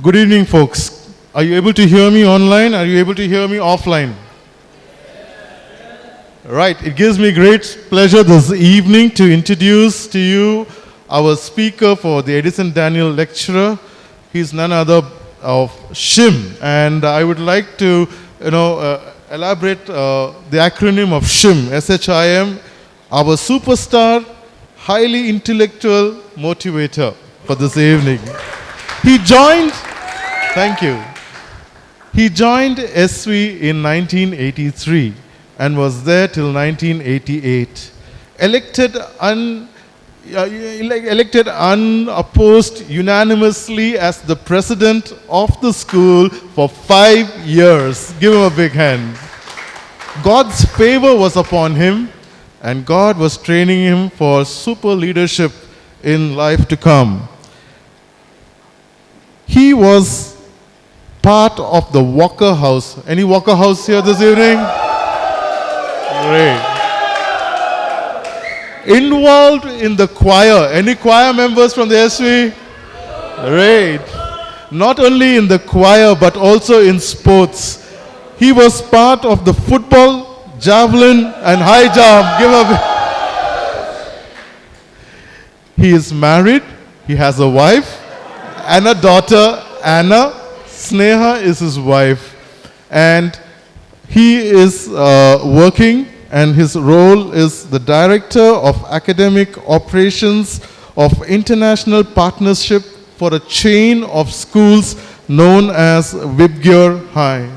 Good evening, folks. Are you able to hear me online? Are you able to hear me offline? Right. It gives me great pleasure this evening to introduce to you our speaker for the Edison Daniel lecturer. He's none other of Shim, and I would like to, elaborate the acronym of Shim, S-H-I-M, our superstar, highly intellectual motivator for this evening. He joined SV in 1983 and was there till 1988. Elected unopposed unanimously as the president of the school for 5 years. Give him a big hand. God's favor was upon him, and God was training him for super leadership in life to come. He was part of the Walker House. Any Walker House here this evening? Great. Involved in the choir. Any choir members from the SV? Great. Not only in the choir, but also in sports. He was part of the football, javelin, and high jump. He is married. He has a wife and a daughter, Anna. Sneha is his wife. And he is working, and his role is the Director of Academic Operations of International Partnership for a chain of schools known as Vidhyalaya.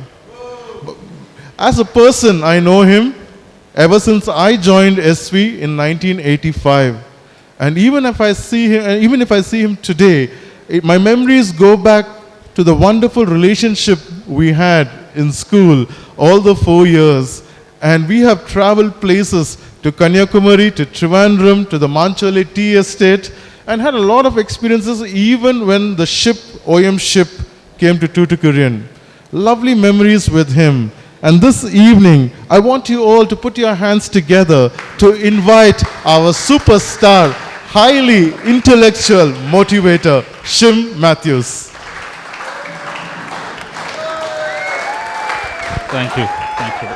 As a person, I know him ever since I joined SV in 1985. And even if I see him today, my memories go back to the wonderful relationship we had in school all the 4 years. And we have traveled places to Kanyakumari, to Trivandrum, to the Manchole Tea Estate, and had a lot of experiences even when the OM ship came to Tuticorin. Lovely memories with him. And this evening, I want you all to put your hands together to invite our superstar, highly intellectual motivator, Shim Matthew. Thank you. Thank you.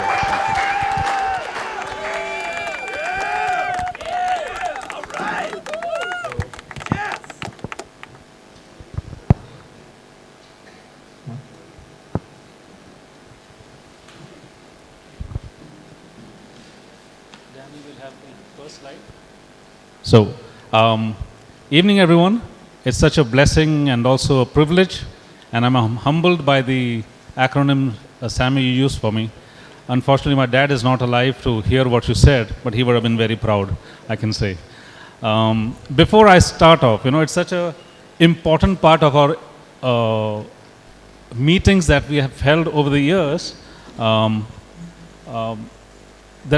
So, evening everyone. It's such a blessing and also a privilege, and I'm humbled by the acronym Sammy you used for me. Unfortunately, my dad is not alive to hear what you said, but he would have been very proud, I can say. Before I start off, it's such an important part of our meetings that we have held over the years, that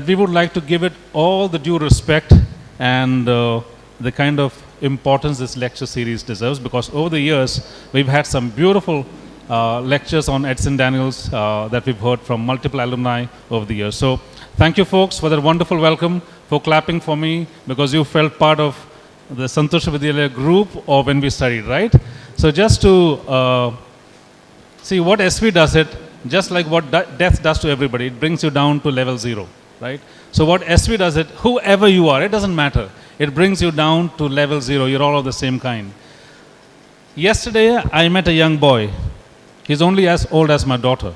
we would like to give it all the due respect and the kind of importance this lecture series deserves, because over the years we've had some beautiful lectures on Edison Daniels that we've heard from multiple alumni over the years. So thank you folks for that wonderful welcome, for clapping for me, because you felt part of the Santhosha Vidhyalaya group or when we studied, right? So just to see what SV does it, just like what death does to everybody, it brings you down to level 0, right? So what SV does it, whoever you are, it doesn't matter. It brings you down to level 0. You're all of the same kind. Yesterday, I met a young boy. He's only as old as my daughter,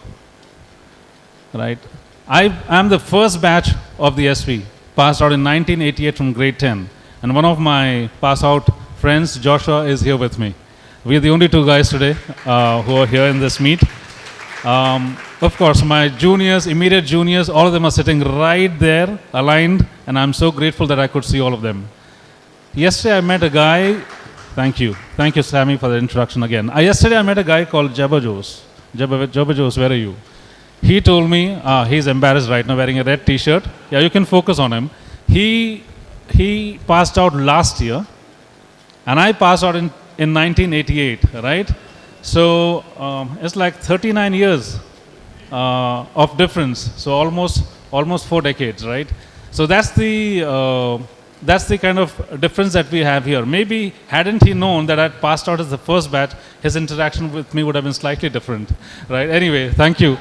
right? I'm the first batch of the SV, passed out in 1988 from grade 10. And one of my pass out friends, Joshua, is here with me. We're the only 2 guys today who are here in this meet. Of course, my juniors, immediate juniors, all of them are sitting right there, aligned, and I'm so grateful that I could see all of them. Yesterday I met a guy, thank you, Sammy, for the introduction again. Yesterday I met a guy called Jabajos. Jabajos, where are you? He told me, he's embarrassed right now, wearing a red t-shirt. Yeah, you can focus on him. He passed out last year, and I passed out in 1988, right? So it's like 39 years of difference. So almost 4 decades, right? So that's the that's the kind of difference that we have here. Maybe hadn't he known that I'd passed out as the first batch, his interaction with me would have been slightly different, right? Anyway, thank you.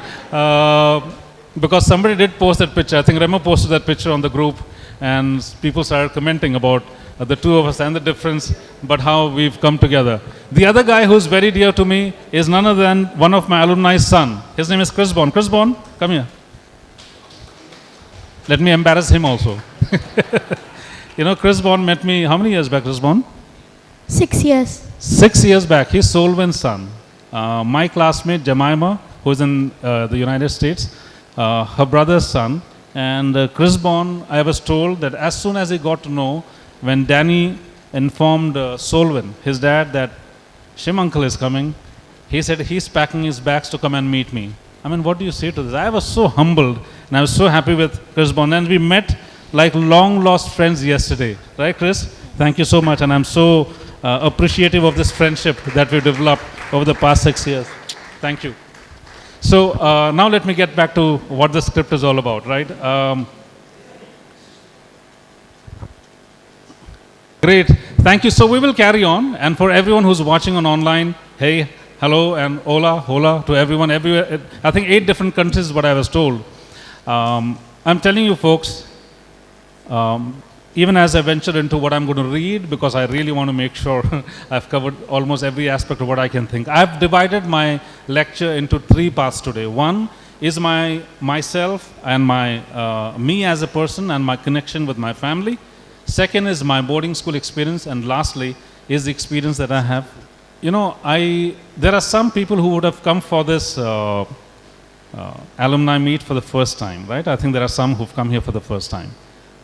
Because somebody did post that picture. I think Remo posted that picture on the group, and people started commenting about the two of us and the difference, but how we've come together. The other guy who's very dear to me is none other than one of my alumni's son. His name is Chris Bond. Chris Bond, come here. Let me embarrass him also. You know, Chris Bond met me how many years back, Chris Bond? 6 years. 6 years back. He's Solvin's son. My classmate Jemima, who's in the United States, her brother's son. And Chris Bond, I was told that as soon as he got to know, when Danny informed Solvin, his dad, that Shim uncle is coming, he said he's packing his bags to come and meet me. I mean, what do you say to this? I was so humbled, and I was so happy with Chris Bond. And we met like long lost friends yesterday. Right, Chris? Thank you so much. And I'm so appreciative of this friendship that we've developed over the past 6 years. Thank you. So now let me get back to what the script is all about, right? Great. Thank you. So we will carry on. And for everyone who's watching on online, hey, hello, and hola to everyone everywhere. I think 8 different countries is what I was told. I'm telling you folks, even as I venture into what I'm going to read, because I really want to make sure I've covered almost every aspect of what I can think. I've divided my lecture into 3 parts today. One is myself and me as a person and my connection with my family. Second is my boarding school experience, and lastly is the experience that I have. You know, there are some people who would have come for this alumni meet for the first time, right? I think there are some who've come here for the first time.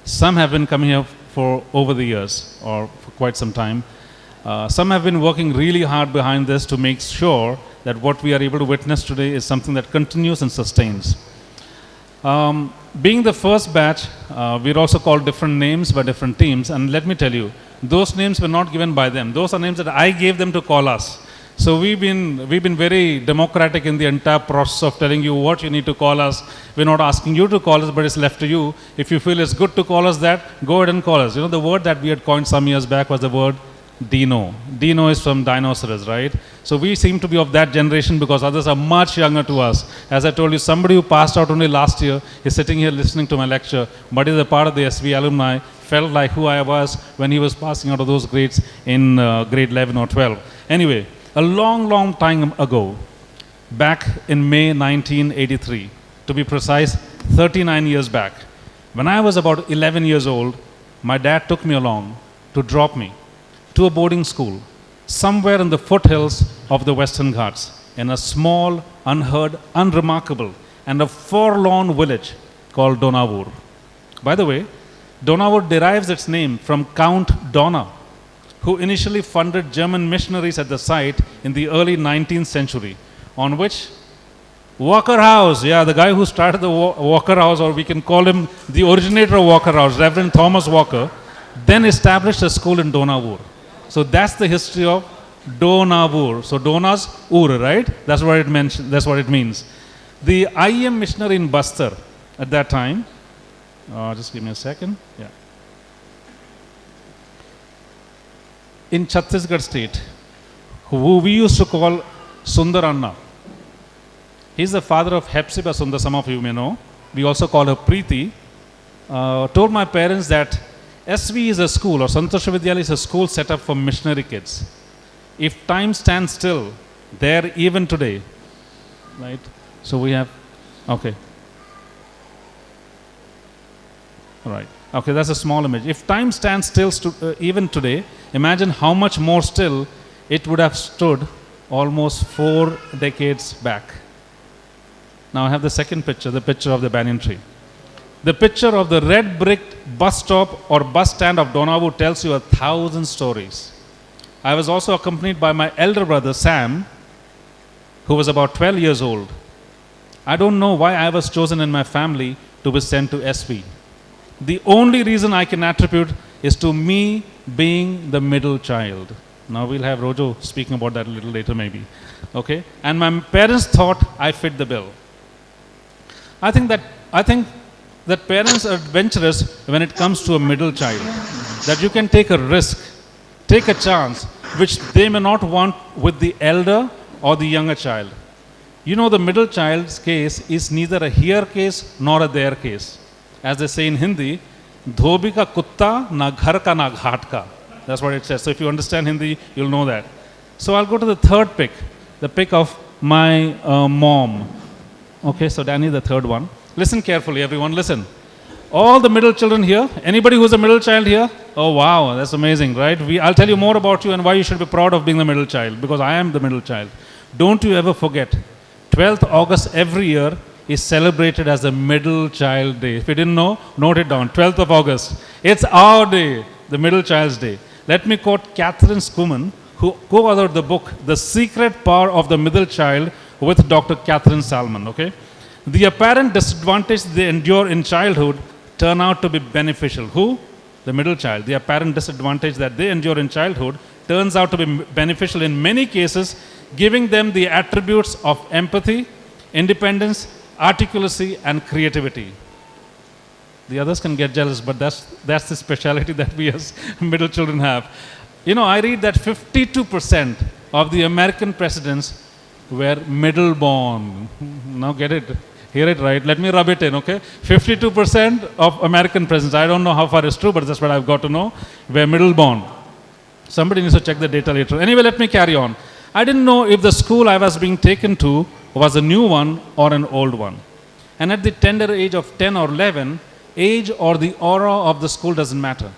Some have been coming here for over the years or for quite some time. Some have been working really hard behind this to make sure that what we are able to witness today is something that continues and sustains. Being the first batch, we're also called different names by different teams, and let me tell you, those names were not given by them. Those are names that I gave them to call us. So we've been very democratic in the entire process of telling you what you need to call us. We're not asking you to call us, but it's left to you. If you feel it's good to call us that, go ahead and call us. You know, the word that we had coined some years back was the word Dino. Dino is from dinosaurs, right? So we seem to be of that generation because others are much younger to us. As I told you, somebody who passed out only last year is sitting here listening to my lecture, but is a part of the SVAA alumni, felt like who I was when he was passing out of those grades in grade 11 or 12. Anyway, a long time ago, back in May 1983, to be precise, 39 years back, when I was about 11 years old, my dad took me along to drop me to a boarding school somewhere in the foothills of the Western Ghats, in a small, unheard, unremarkable, and a forlorn village called Donavur. By the way, Donavur derives its name from Count Dona, who initially funded German missionaries at the site in the early 19th century, on which Walker House, the guy who started the Walker House, or we can call him the originator of Walker House, Reverend Thomas Walker, then established a school in Donavur. So that's the history of Donavur. So Dona's Ur, right? That's what it means. The IEM missionary in Bastar at that time, just give me a second. Yeah. In Chhattisgarh state, who we used to call Sundar Anna. He's the father of Hepzibah Sundar, some of you may know. We also call her Preeti. Told my parents that SV is a school, or Santhosha Vidhyalaya is a school set up for missionary kids. If time stands still, there even today, right? So we have, okay. All right. Okay, that's a small image. If time stands still even today, imagine how much more still it would have stood almost 4 decades back. Now I have the second picture, the picture of the banyan tree. The picture of the red brick bus stop or bus stand of Donavur tells you 1,000 stories. I was also accompanied by my elder brother Sam, who was about 12 years old. I don't know why I was chosen in my family to be sent to SV. The only reason I can attribute is to me being the middle child. Now we'll have Rojo speaking about that a little later maybe. Okay? And my parents thought I fit the bill. I think that parents are adventurous when it comes to a middle child. That you can take a risk, take a chance, which they may not want with the elder or the younger child. You know, the middle child's case is neither a here case nor a there case. As they say in Hindi, dhobi ka kutta na ghar ka na ghat ka. That's what it says. So if you understand Hindi, you'll know that. So I'll go to the third pic, the pic of my mom. Okay, so Danny, the third one. Listen carefully, everyone, listen. All the middle children here, anybody who's a middle child here? Oh wow, that's amazing, right? I'll tell you more about you and why you should be proud of being the middle child, because I am the middle child. Don't you ever forget, 12th August every year is celebrated as the Middle Child Day. If you didn't know, note it down, 12th of August. It's our day, the Middle Child's Day. Let me quote Catherine Schumann, who co-authored the book, The Secret Power of the Middle Child, with Dr. Catherine Salmon, okay? The apparent disadvantage they endure in childhood turn out to be beneficial. Who? The middle child. The apparent disadvantage that they endure in childhood turns out to be beneficial in many cases, giving them the attributes of empathy, independence, articulacy, and creativity. The others can get jealous, but that's the speciality that we as middle children have. You know, I read that 52% of the American presidents were middle born. Now get it. Hear it right. Let me rub it in, okay? 52% of American presidents, I don't know how far it's true, but that's what I've got to know, were middle born. Somebody needs to check the data later. Anyway, let me carry on. I didn't know if the school I was being taken to was a new one or an old one. And at the tender age of 10 or 11, age or the aura of the school doesn't matter.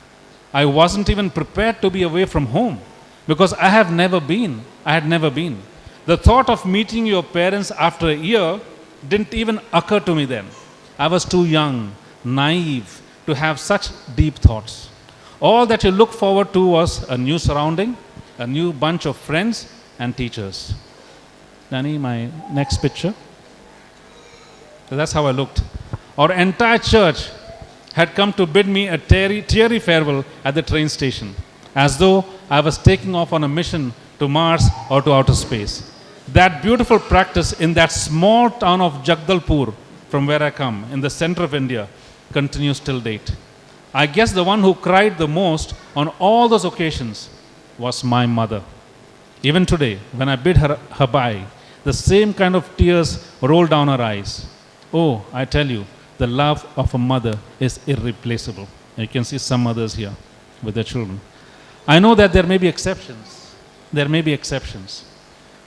I wasn't even prepared to be away from home because I had never been. The thought of meeting your parents after a year didn't even occur to me then. I was too young, naive to have such deep thoughts. All that you look forward to was a new surrounding, a new bunch of friends and teachers. Danny, my next picture. So that's how I looked. Our entire church had come to bid me a teary farewell at the train station, as though I was taking off on a mission to Mars or to outer space. That beautiful practice in that small town of Jagdalpur, from where I come, in the center of India, continues till date. I guess the one who cried the most on all those occasions was my mother. Even today, when I bid her bye, the same kind of tears roll down her eyes. Oh, I tell you, the love of a mother is irreplaceable. You can see some mothers here with their children. I know that there may be exceptions.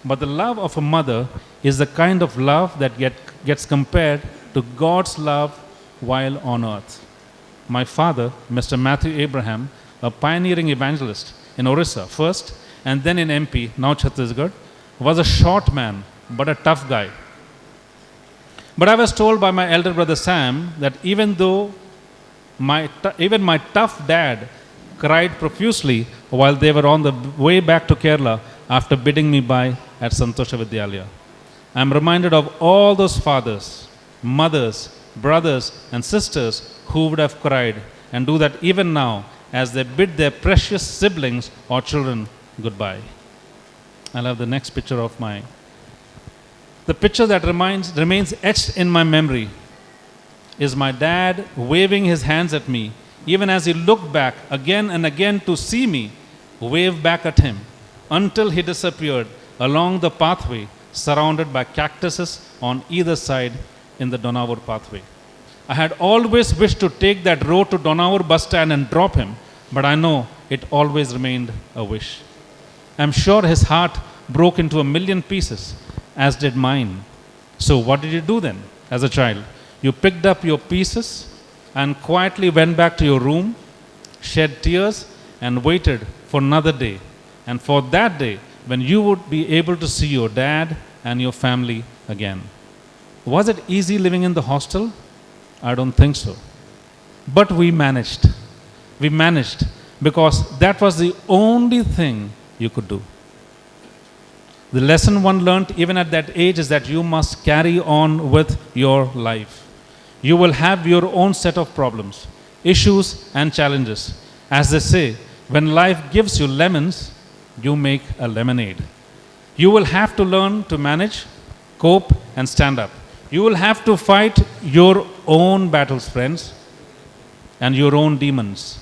But the love of a mother is the kind of love that gets compared to God's love while on earth. My father, Mr. Matthew Abraham, a pioneering evangelist in Orissa first and then in MP, now Chhattisgarh, was a short man but a tough guy. But I was told by my elder brother Sam that even my tough dad cried profusely while they were on the way back to Kerala after bidding me bye at Santhosha Vidhyalaya. I am reminded of all those fathers, mothers, brothers and sisters who would have cried and do that even now as they bid their precious siblings or children goodbye. I'll have the next picture of the picture that remains etched in my memory is my dad waving his hands at me, even as he looked back again and again to see me wave back at him, until he disappeared along the pathway surrounded by cactuses on either side in the Donavur pathway. I had always wished to take that road to Donavur bus stand and drop him, but I know it always remained a wish. I'm sure his heart broke into a million pieces, as did mine. So what did you do then as a child? You picked up your pieces and quietly went back to your room, shed tears and waited for another day, and for that day when you would be able to see your dad and your family again. Was it easy living in the hostel? I don't think so. But we managed. We managed because that was the only thing you could do. The lesson one learned even at that age is that you must carry on with your life. You will have your own set of problems, issues and challenges. As they say, when life gives you lemons, you make a lemonade. You will have to learn to manage, cope and stand up. You will have to fight your own battles, friends, and your own demons.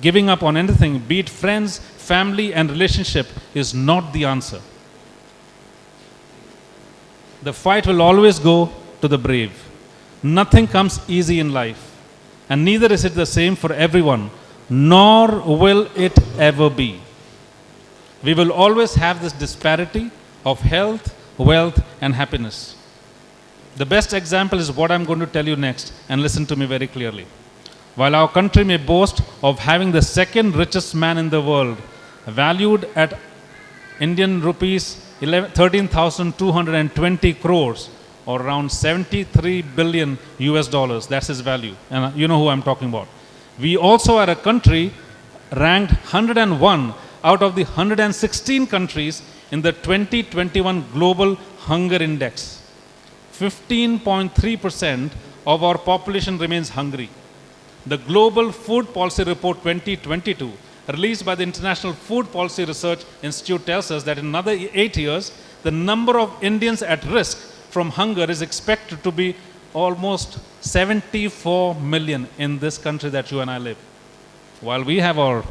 Giving up on anything, be it friends, family, and relationship, is not the answer. The fight will always go to the brave. Nothing comes easy in life, and neither is it the same for everyone, nor will it ever be. We will always have this disparity of health, wealth, and happiness. The best example is what I'm going to tell you next, and listen to me very clearly. While our country may boast of having the second richest man in the world, valued at Indian rupees 13,220 crores, or around 73 billion US dollars, that's his value, and you know who I'm talking about. We also are a country ranked 101 out of the 116 countries in the 2021 Global Hunger Index. 15.3% of our population remains hungry. The Global Food Policy Report 2022, released by the International Food Policy Research Institute, tells us that in another 8 years, the number of Indians at risk from hunger is expected to be almost 74 million in this country that you and I live. While we have our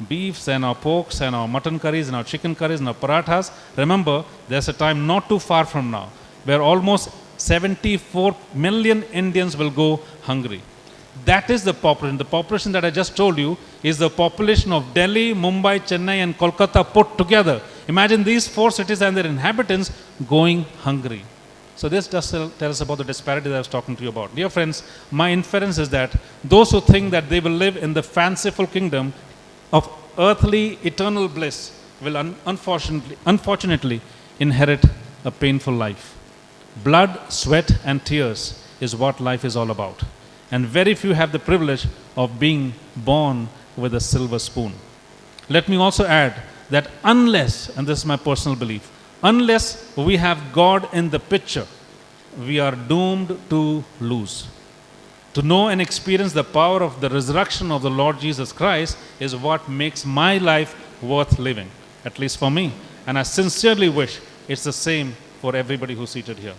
beefs and our porks and our mutton curries and our chicken curries and our parathas, remember, there's a time not too far from now where almost 74 million Indians will go hungry. That is the population. The population that I just told you is the population of Delhi, Mumbai, Chennai, and Kolkata put together. Imagine these four cities and their inhabitants going hungry. So this just tells us about the disparity that I was talking to you about. Dear friends, my inference is that those who think that they will live in the fanciful kingdom of earthly eternal bliss will unfortunately inherit a painful life. Blood, sweat, and tears is what life is all about. And very few have the privilege of being born with a silver spoon. Let me also add that unless, and this is my personal belief, unless we have God in the picture, we are doomed to lose. To know and experience the power of the resurrection of the Lord Jesus Christ is what makes my life worth living, at least for me. And I sincerely wish it's the same for everybody who's seated here.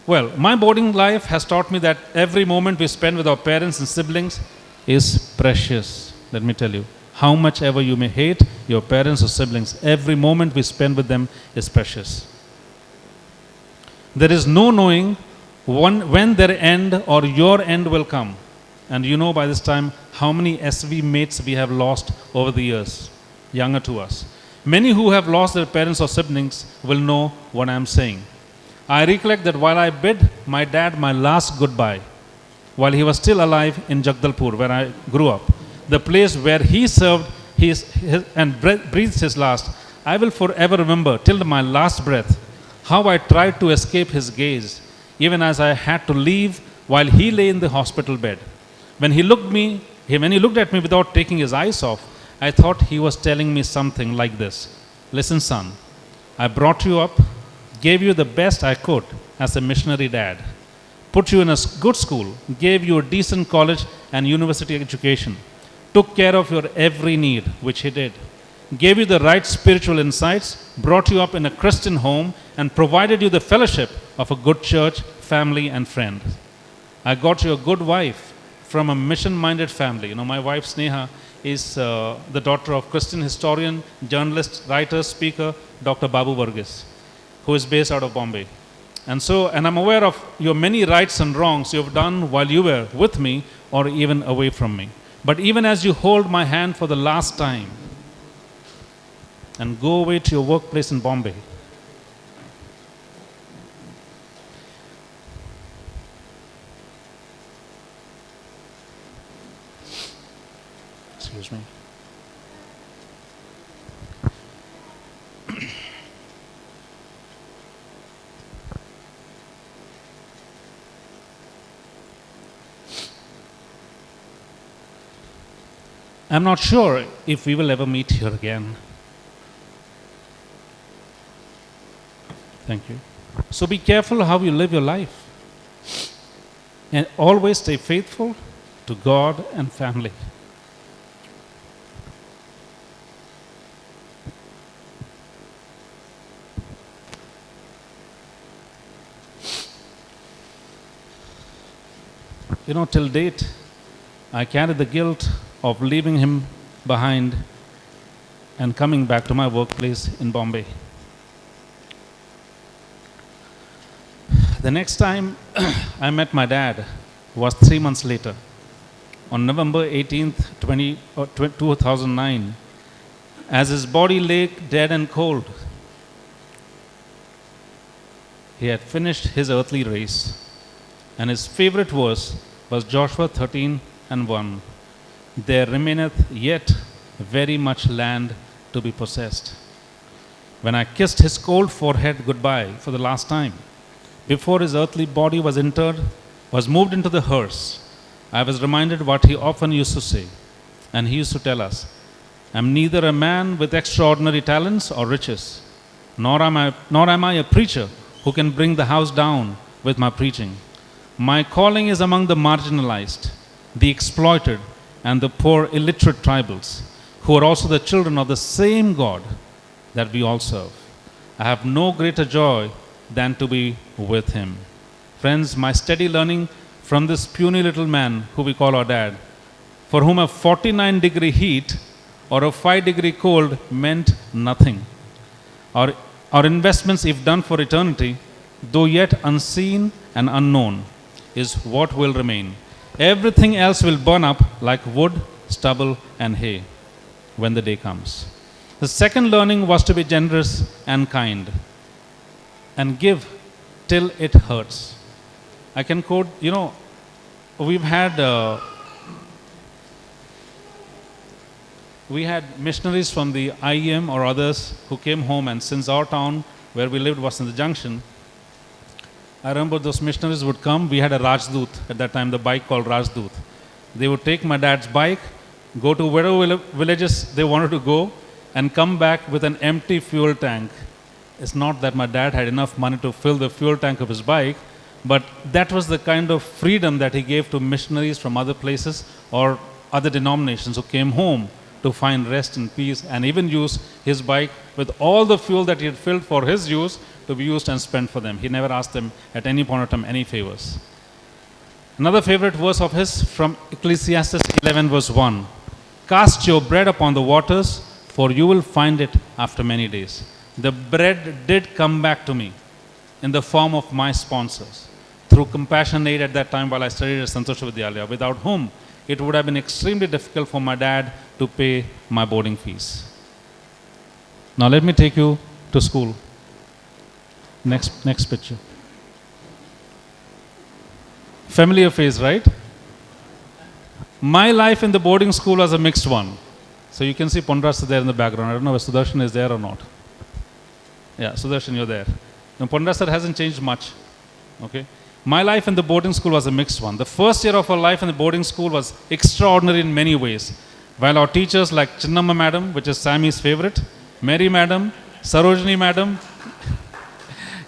Well, my boarding life has taught me that every moment we spend with our parents and siblings is precious. Let me tell you, how much ever you may hate your parents or siblings, every moment we spend with them is precious. There is no knowing when their end or your end will come. And you know by this time how many SV mates we have lost over the years, younger to us. Many who have lost their parents or siblings will know what I am saying. I recollect that while I bid my dad my last goodbye, while he was still alive in Jagdalpur, where I grew up, the place where he served and breathed his last, I will forever remember till my last breath how I tried to escape his gaze, even as I had to leave while he lay in the hospital bed. When he looked at me without taking his eyes off, I thought he was telling me something like this: "Listen, son, I brought you up, gave you the best I could as a missionary dad, put you in a good school, gave you a decent college and university education, took care of your every need," which he did, "gave you the right spiritual insights, brought you up in a Christian home, and provided you the fellowship of a good church, family, and friends. I got you a good wife from a mission-minded family." You know, my wife Sneha is the daughter of Christian historian, journalist, writer, speaker, Dr. Babu Varghese, who is based out of Bombay. And I'm aware of your many rights and wrongs you have done while you were with me or even away from me. But even as you hold my hand for the last time and go away to your workplace in Bombay, excuse me. I'm not sure if we will ever meet here again. Thank you. So be careful how you live your life. And always stay faithful to God and family. till date, I carry the guilt of leaving him behind and coming back to my workplace in Bombay. The next time I met my dad was 3 months later, on November 18th, 2009, as his body lay dead and cold. He had finished his earthly race, and his favorite verse was Joshua 13:1. There remaineth yet very much land to be possessed. When I kissed his cold forehead goodbye for the last time, before his earthly body was interred, was moved into the hearse, I was reminded what he often used to say. And he used to tell us, I'm neither a man with extraordinary talents or riches, nor am I a preacher who can bring the house down with my preaching. My calling is among the marginalized, the exploited, and the poor illiterate tribals, who are also the children of the same God that we all serve. I have no greater joy than to be with him. Friends, my steady learning from this puny little man who we call our dad, for whom a 49-degree heat or a 5-degree cold meant nothing. Our investments, if done for eternity, though yet unseen and unknown, is what will remain. Everything else will burn up like wood, stubble, and hay when the day comes. The second learning was to be generous and kind and give till it hurts. I can quote, we've had missionaries from the IEM or others who came home, and since our town where we lived was in the junction, I remember those missionaries would come. We had a Rajdoot at that time, the bike called Rajdoot. They would take my dad's bike, go to wherever villages they wanted to go, and come back with an empty fuel tank. It's not that my dad had enough money to fill the fuel tank of his bike, but that was the kind of freedom that he gave to missionaries from other places or other denominations who came home to find rest and peace, and even use his bike with all the fuel that he had filled for his use to be used and spent for them. He never asked them at any point of time any favors. Another favorite verse of his from Ecclesiastes 11:1. Cast your bread upon the waters, for you will find it after many days. The bread did come back to me in the form of my sponsors, through Compassion Aid at that time while I studied at Santhosha Vidhyalaya, without whom it would have been extremely difficult for my dad to pay my boarding fees. Now let me take you to school. Next picture. Familiar face, right? My life in the boarding school was a mixed one. So you can see Pondrasa there in the background. I don't know if Sudarshan is there or not. Yeah, Sudarshan, you're there. Now, Pondrasa hasn't changed much. Okay. My life in the boarding school was a mixed one. The first year of our life in the boarding school was extraordinary in many ways. While our teachers like Chinnamma Madam, which is Sammy's favorite, Mary Madam, Sarojini Madam,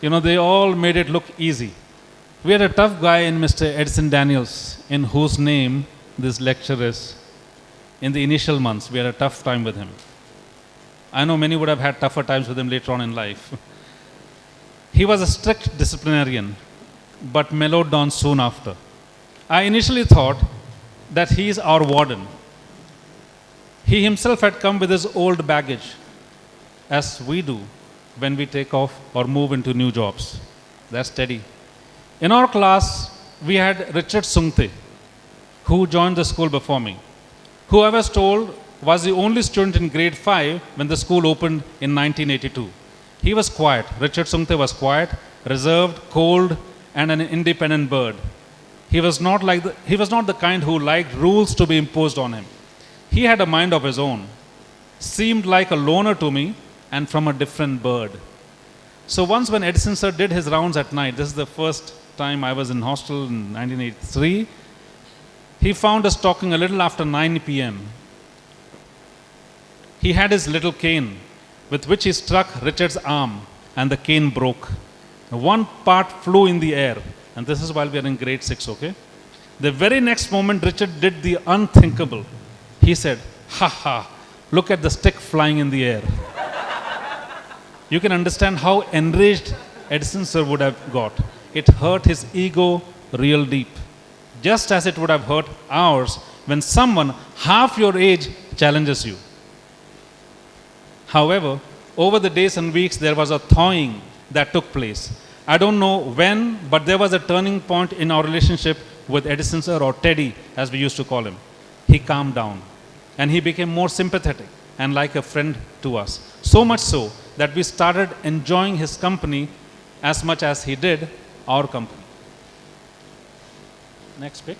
they all made it look easy. We had a tough guy in Mr. Edison Daniels, in whose name this lecture is. In the initial months, we had a tough time with him. I know many would have had tougher times with him later on in life. He was a strict disciplinarian, but mellowed down soon after. I initially thought that he is our warden. He himself had come with his old baggage, as we do when we take off or move into new jobs. That's steady. In our class, we had Richard Sungte, who joined the school before me, who I was told was the only student in grade 5 when the school opened in 1982. He was quiet. Richard Sungte was quiet, reserved, cold, and an independent bird. He was not the kind who liked rules to be imposed on him. He had a mind of his own, seemed like a loner to me, and from a different bird. So once when Edison sir did his rounds at night, this is the first time I was in hostel in 1983, he found us talking a little after 9 p.m. He had his little cane with which he struck Richard's arm, and the cane broke. One part flew in the air, and this is while we are in grade 6, okay? The very next moment, Richard did the unthinkable. He said, "Ha ha, look at the stick flying in the air." You can understand how enraged Edison sir would have got. It hurt his ego real deep. just as it would have hurt ours when someone half your age challenges you. However, over the days and weeks, there was a thawing that took place. I don't know when, but there was a turning point in our relationship with Edison sir, or Teddy, as we used to call him. He calmed down and he became more sympathetic and like a friend to us. So much so that we started enjoying his company as much as he did our company. Next pic.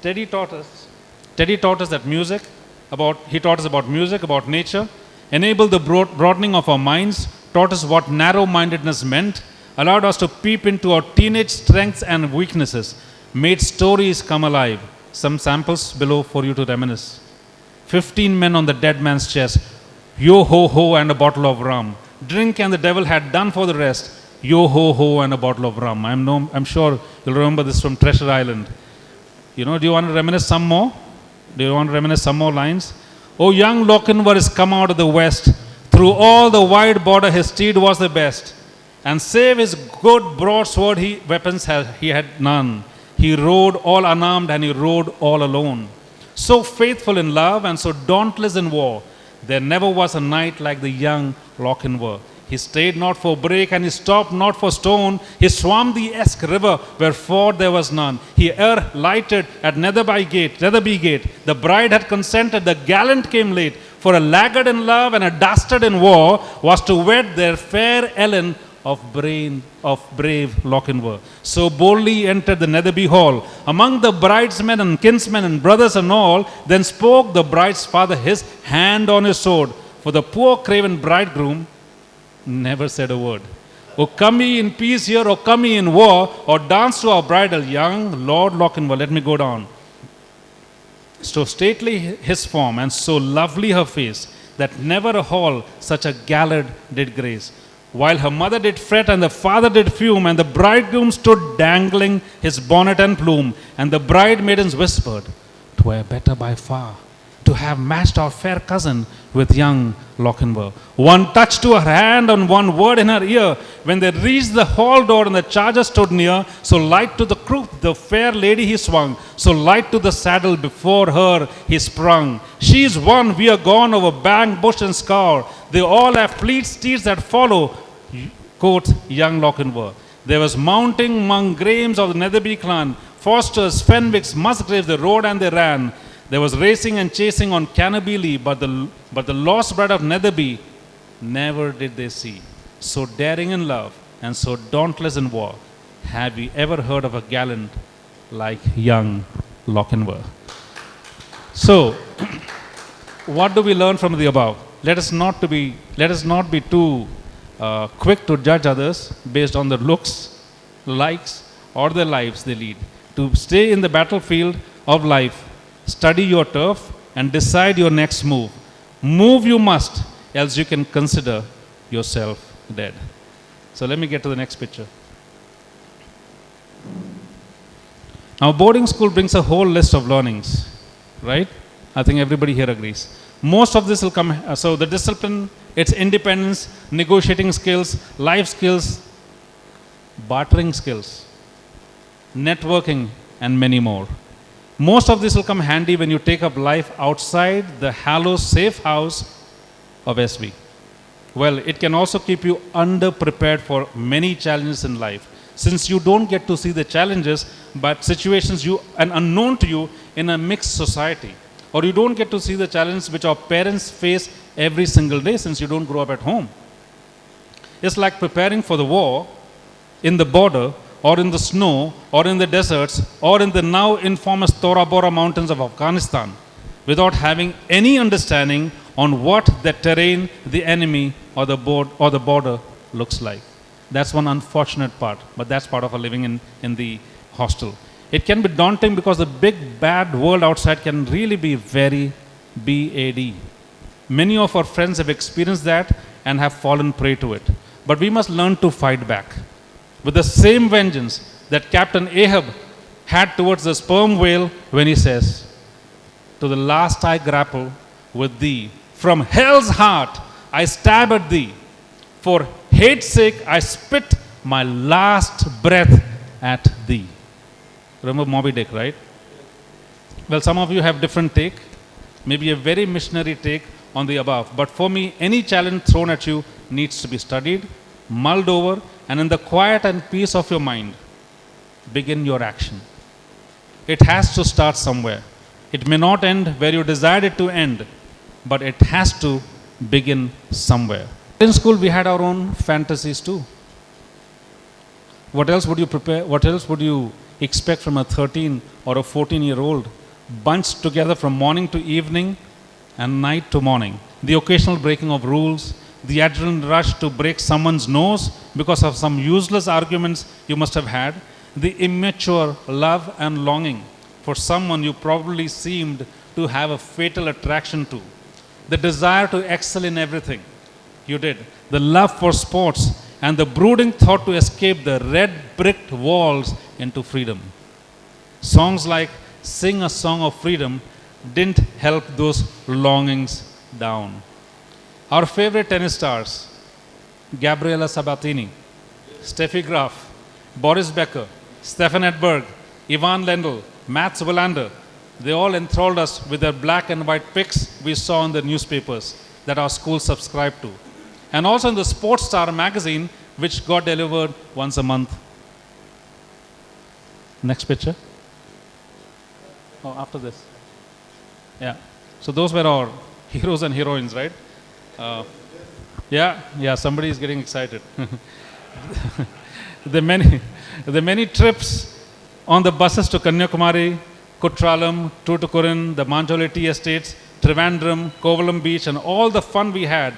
Teddy taught us that he taught us about music, about nature, enabled the broadening of our minds, taught us what narrow-mindedness meant, allowed us to peep into our teenage strengths and weaknesses, made stories come alive. Some samples below for you to reminisce. 15 men on the dead man's chest, yo ho ho and a bottle of rum. Drink and the devil had done for the rest, yo ho ho and a bottle of rum. I'm sure you'll remember this from Treasure Island. You know, do you want to reminisce some more? Do you want to reminisce some more lines? Oh, young Lochinvar is come out of the west. Through all the wide border his steed was the best. And save his good broadsword he had none. He rode all unarmed and he rode all alone. So faithful in love and so dauntless in war, there never was a knight like the young Lochinvar. He stayed not for brake and he stopped not for stone. He swam the Esk river where ford there was none. He lighted at Netherby gate. The bride had consented, the gallant came late. For a laggard in love and a dastard in war was to wed their fair Ellen of brave Lochinvar. So boldly entered the Netherby hall among the bridesmen and kinsmen and brothers and all. Then spoke the bride's father, his hand on his sword. For the poor craven bridegroom never said a word. O come ye in peace here, or come ye in war, or dance to our bridal, young Lord Lochinvar. Let me go down. So stately his form, and so lovely her face, that never a hall such a gallard did grace. While her mother did fret, and the father did fume, and the bridegroom stood dangling his bonnet and plume, and the bride maidens whispered, 'Twere better by far to have matched our fair cousin with young Lochinvar. One touch to her hand and one word in her ear. When they reached the hall door and the charger stood near, so light to the croup the fair lady he swung, so light to the saddle before her he sprung. She is one, we are gone over bank, bush and scour. They all have fleet steeds that follow, quoth young Lochinvar. There was mounting among Grahames of the Netherby clan, Fosters, Fenwicks, Musgraves, they rode and they ran. There was racing and chasing on Cannobili, but the lost bride of Netherby never did they see. So daring in love and so dauntless in war, have we ever heard of a gallant like young Lochinvar? So, what do we learn from the above? Let us not be too quick to judge others based on their looks, likes, or the lives they lead. To stay in the battlefield of life, study your turf and decide your next move. Move you must, else you can consider yourself dead. So let me get to the next picture. Now, boarding school brings a whole list of learnings, right? I think everybody here agrees. Most of this will come, so the discipline, its independence, negotiating skills, life skills, bartering skills, networking, and many more. Most of this will come handy when you take up life outside the hallowed safe house of SV. Well, it can also keep you underprepared for many challenges in life, since you don't get to see the challenges, but situations and unknown to you in a mixed society. Or you don't get to see the challenges which our parents face every single day, since you don't grow up at home. It's like preparing for the war in the border, or in the snow, or in the deserts, or in the now infamous Tora Bora mountains of Afghanistan, without having any understanding on what the terrain, the enemy, or the border looks like. That's one unfortunate part, but that's part of our living in the hostel. It can be daunting because the big bad world outside can really be very bad. Many of our friends have experienced that and have fallen prey to it. But we must learn to fight back with the same vengeance that Captain Ahab had towards the sperm whale when he says, "To the last I grapple with thee. From hell's heart I stab at thee. For hate's sake I spit my last breath at thee." Remember Moby Dick, right? Well, some of you have different take, maybe a very missionary take on the above. But for me, any challenge thrown at you needs to be studied, mulled over, and in the quiet and peace of your mind, begin your action. It has to start somewhere. It may not end where you desired it to end, but it has to begin somewhere. In school, we had our own fantasies too. What else would you prepare? What else would you expect from a 13 or a 14-year-old bunched together from morning to evening and night to morning? The occasional breaking of rules, the adrenaline rush to break someone's nose because of some useless arguments you must have had, the immature love and longing for someone you probably seemed to have a fatal attraction to, the desire to excel in everything you did, the love for sports, and the brooding thought to escape the red bricked walls into freedom. Songs like Sing a Song of Freedom didn't help those longings down. Our favorite tennis stars, Gabriela Sabatini, Steffi Graf, Boris Becker, Stefan Edberg, Ivan Lendl, Mats Wilander, they all enthralled us with their black and white pics we saw in the newspapers that our school subscribed to. And also in the Sports Star magazine, which got delivered once a month. Next picture. Oh, after this. Yeah. So those were our heroes and heroines, right? Yeah, somebody is getting excited. the many trips on the buses to Kanyakumari, Kutralam, Tuticorin, the Manjoli tea estates, Trivandrum, Kovalam Beach, and all the fun we had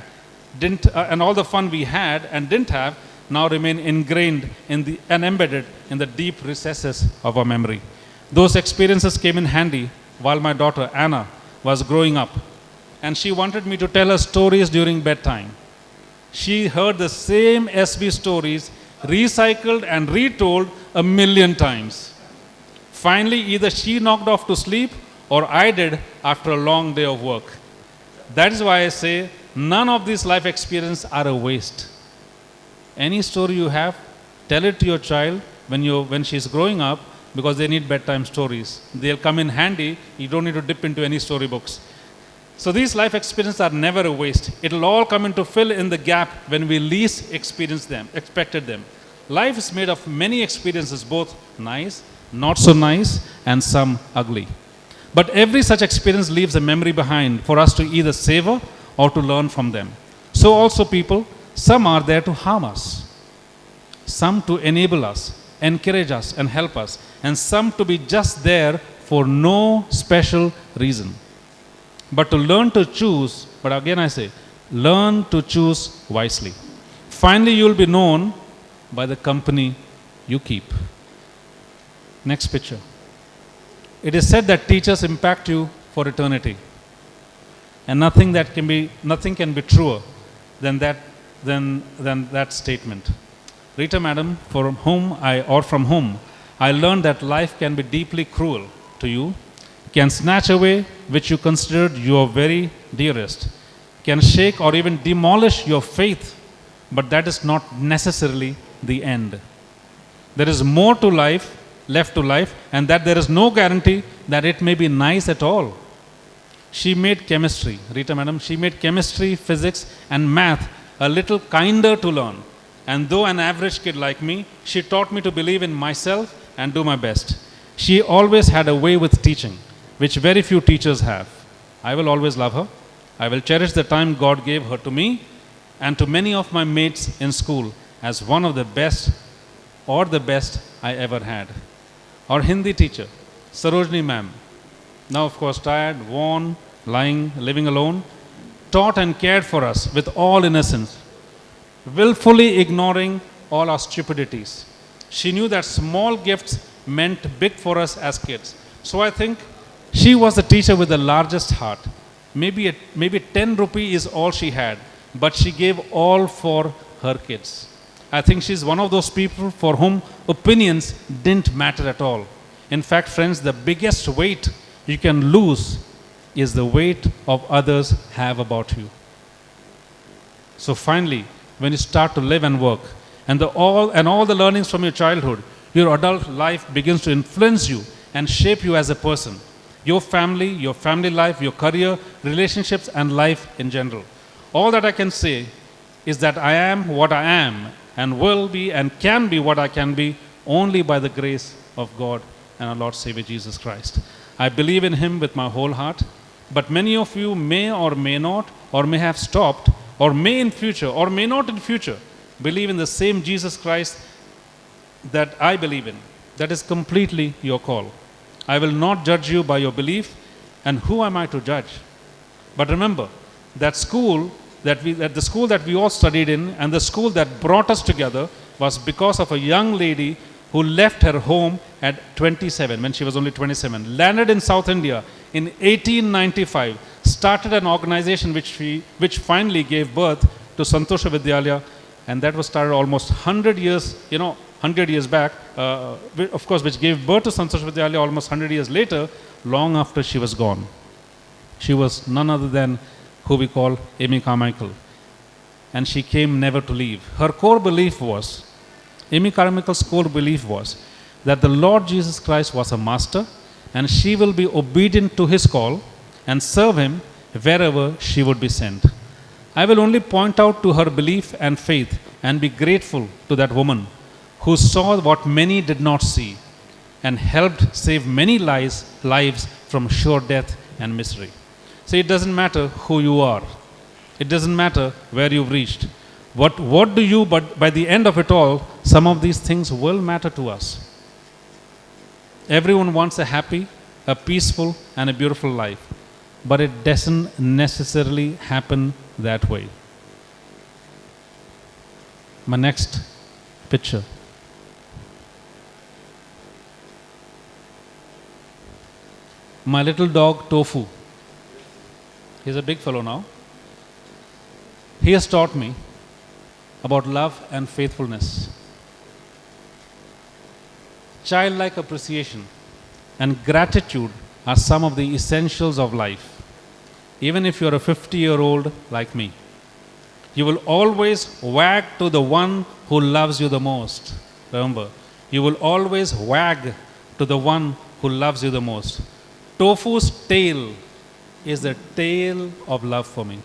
and didn't have now remain ingrained and embedded in the deep recesses of our memory. Those experiences came in handy while my daughter Anna was growing up, and she wanted me to tell her stories during bedtime. She heard the same SV stories recycled and retold 1,000,000 times. Finally, either she knocked off to sleep or I did after a long day of work. That is why I say none of these life experiences are a waste. Any story you have, tell it to your child when she's growing up, because they need bedtime stories. They'll come in handy. You don't need to dip into any storybooks. So these life experiences are never a waste. It'll all come in to fill in the gap when we least expected them. Life is made of many experiences, both nice, not so nice, and some ugly. But every such experience leaves a memory behind for us to either savor or to learn from them. So also people, some are there to harm us, some to enable us, encourage us and help us, and some to be just there for no special reason. But to learn to choose, but again I say, learn to choose wisely. Finally, you will be known by the company you keep. Next picture. It is said that teachers impact you for eternity. And nothing can be truer than that statement. Rita Madam, from whom I learned that life can be deeply cruel to you, can snatch away which you considered your very dearest, can shake or even demolish your faith, but that is not necessarily the end. There is more to life, left to life, and that there is no guarantee that it may be nice at all. She made chemistry, Rita Madam, she made chemistry, physics, and math a little kinder to learn. And though an average kid like me, she taught me to believe in myself and do my best. She always had a way with teaching, which very few teachers have. I will always love her. I will cherish the time God gave her to me and to many of my mates in school as one of the best or the best I ever had. Our Hindi teacher, Sarojini ma'am, now of course tired, worn, living alone, taught and cared for us with all innocence, willfully ignoring all our stupidities. She knew that small gifts meant big for us as kids. So I think she was the teacher with the largest heart. Maybe 10 rupee is all she had, but she gave all for her kids. I think she's one of those people for whom opinions didn't matter at all. In fact, friends, the biggest weight you can lose is the weight of others have about you. So finally, when you start to live and work, and all the learnings from your childhood, your adult life begins to influence you and shape you as a person. Your family life, your career, relationships, and life in general. All that I can say is that I am what I am and will be and can be what I can be only by the grace of God and our Lord Savior Jesus Christ. I believe in Him with my whole heart, but many of you may or may not, or may have stopped, or may in future, or may not in future, believe in the same Jesus Christ that I believe in. That is completely your call. I will not judge you by your belief, and who am I to judge? But remember, that the school that we all studied in, and the school that brought us together, was because of a young lady who left her home at 27, when she was only 27, landed in South India in 1895, started an organization which finally gave birth to Santhosha Vidhyalaya, and that was started almost 100 years back, of course, which gave birth to Santhosha Vidhyalaya almost 100 years later, long after she was gone. She was none other than who we call Amy Carmichael, and she came never to leave. Her core belief was, Amy Carmichael's core belief was that the Lord Jesus Christ was a master, and she will be obedient to His call and serve Him wherever she would be sent. I will only point out to her belief and faith and be grateful to that woman who saw what many did not see and helped save many lives from sure death and misery. See, it doesn't matter who you are. It doesn't matter where you've reached. What do you, but by the end of it all, some of these things will matter to us. Everyone wants a happy, a peaceful, and a beautiful life. But it doesn't necessarily happen that way. My next picture. My little dog Tofu. He's a big fellow now. He has taught me about love and faithfulness. Childlike appreciation and gratitude are some of the essentials of life. Even if you're a 50-year-old like me, you will always wag to the one who loves you the most. Remember, you will always wag to the one who loves you the most. Tofu's tail is the tail of love for me.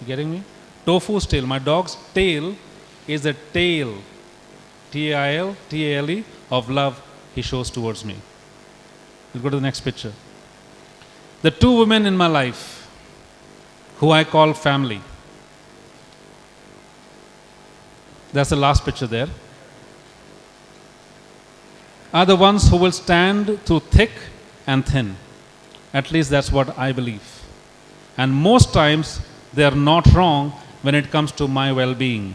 You getting me? Tofu's tail, my dog's tail, is the tail, T-A-I-L, T-A-L-E, of love he shows towards me. We'll go to the next picture. The two women in my life, who I call family. That's the last picture there. Are the ones who will stand through thick and thin. At least that's what I believe. And most times they are not wrong when it comes to my well-being.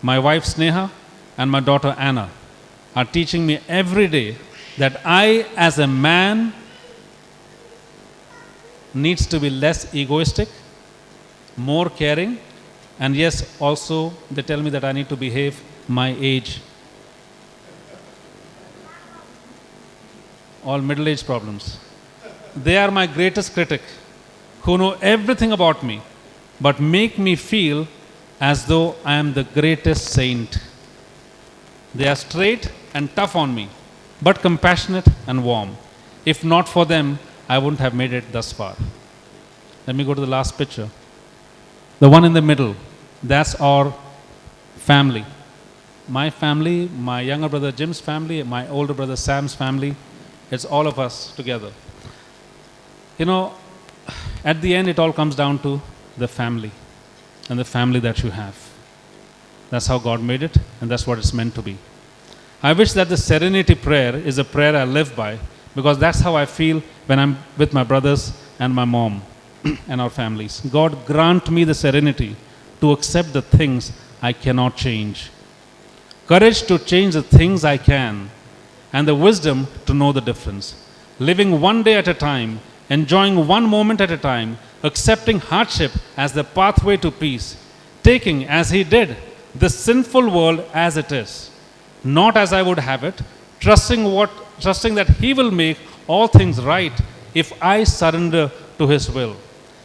My wife Sneha and my daughter Anna are teaching me every day that I, as a man, needs to be less egoistic, more caring, and yes, also they tell me that I need to behave my age. All middle-age problems. They are my greatest critic, who know everything about me, but make me feel as though I am the greatest saint. They are straight and tough on me, but compassionate and warm. If not for them, I wouldn't have made it thus far. Let me go to the last picture. The one in the middle, that's our family. My family, my younger brother Jim's family, my older brother Sam's family. It's all of us together. You know, at the end it all comes down to the family and the family that you have. That's how God made it, and that's what it's meant to be. I wish that the serenity prayer is a prayer I live by, because that's how I feel when I'm with my brothers and my mom and our families. God grant me the serenity to accept the things I cannot change, courage to change the things I can, and the wisdom to know the difference. Living one day at a time, enjoying one moment at a time, accepting hardship as the pathway to peace, taking, as he did, the sinful world as it is, not as I would have it, trusting that he will make all things right if I surrender to his will,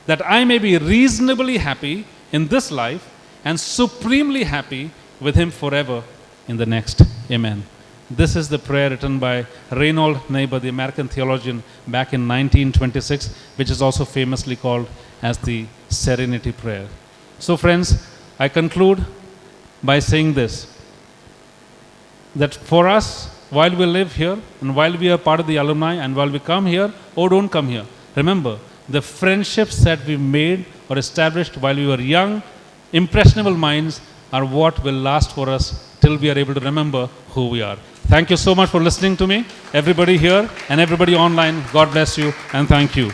that I may be reasonably happy in this life and supremely happy with him forever in the next. Amen. This is the prayer written by Reinhold Niebuhr, the American theologian, back in 1926, which is also famously called as the Serenity Prayer. So friends, I conclude by saying this, that for us, while we live here and while we are part of the alumni and while we come here or don't come here, remember, the friendships that we made or established while we were young, impressionable minds are what will last for us till we are able to remember who we are. Thank you so much for listening to me, everybody here and everybody online. God bless you and thank you.